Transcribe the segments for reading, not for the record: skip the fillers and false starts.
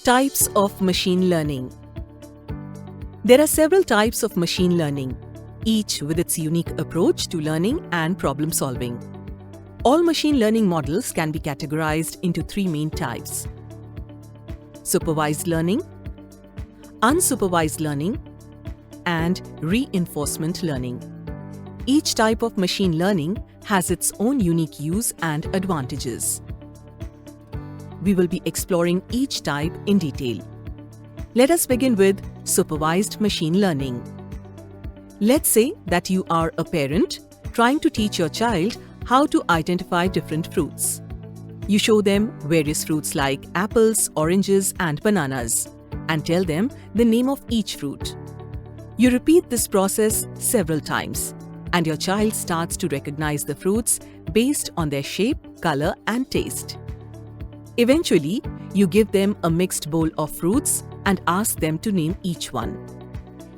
Types of machine learning. There are several types of machine learning, each with its unique approach to learning and problem solving. All machine learning models can be categorized into three main types: supervised learning, unsupervised learning, and reinforcement learning. Each type of machine learning has its own unique use and advantages. We will be exploring each type in detail. Let us begin with supervised machine learning. Let's say that you are a parent trying to teach your child how to identify different fruits. You show them various fruits like apples, oranges, and bananas, and tell them the name of each fruit. You repeat this process several times, and your child starts to recognize the fruits based on their shape, color, and taste. Eventually, you give them a mixed bowl of fruits and ask them to name each one.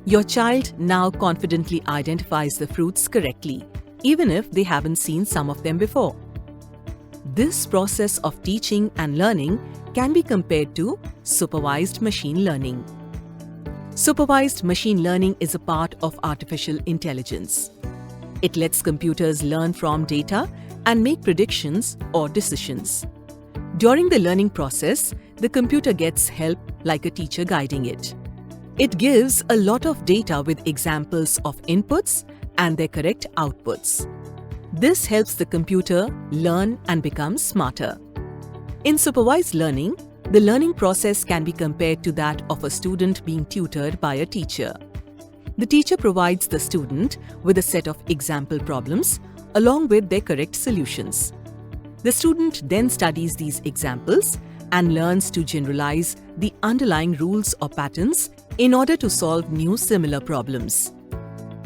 Your child now confidently identifies the fruits correctly, even if they haven't seen some of them before. This process of teaching and learning can be compared to supervised machine learning. Supervised machine learning is a part of artificial intelligence. It lets computers learn from data and make predictions or decisions. During the learning process, the computer gets help like a teacher guiding it. It gives a lot of data with examples of inputs and their correct outputs. This helps the computer learn and become smarter. In supervised learning, the learning process can be compared to that of a student being tutored by a teacher. The teacher provides the student with a set of example problems along with their correct solutions. The student then studies these examples and learns to generalize the underlying rules or patterns in order to solve new similar problems.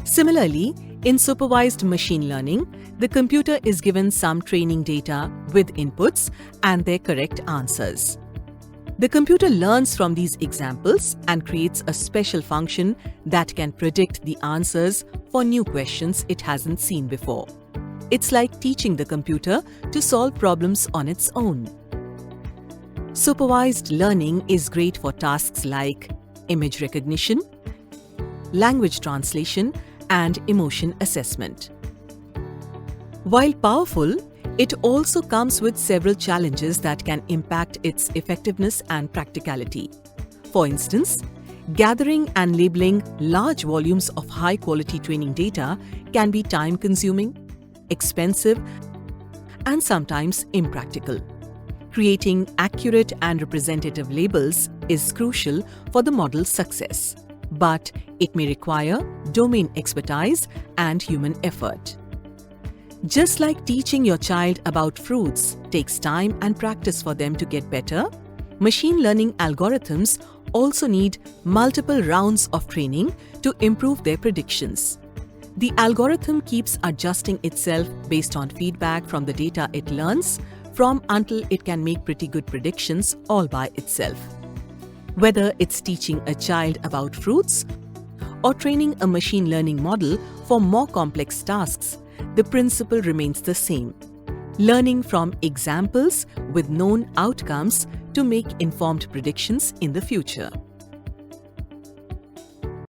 Similarly, in supervised machine learning, the computer is given some training data with inputs and their correct answers. The computer learns from these examples and creates a special function that can predict the answers for new questions it hasn't seen before. It's like teaching the computer to solve problems on its own. Supervised learning is great for tasks like image recognition, language translation, and emotion assessment. While powerful, it also comes with several challenges that can impact its effectiveness and practicality. For instance, gathering and labeling large volumes of high-quality training data can be time-consuming, expensive, and sometimes impractical. Creating accurate and representative labels is crucial for the model's success, but it may require domain expertise and human effort. Just like teaching your child about fruits takes time and practice for them to get better, machine learning algorithms also need multiple rounds of training to improve their predictions. The algorithm keeps adjusting itself based on feedback from the data it learns from until it can make pretty good predictions all by itself. Whether it's teaching a child about fruits or training a machine learning model for more complex tasks, the principle remains the same: learning from examples with known outcomes to make informed predictions in the future.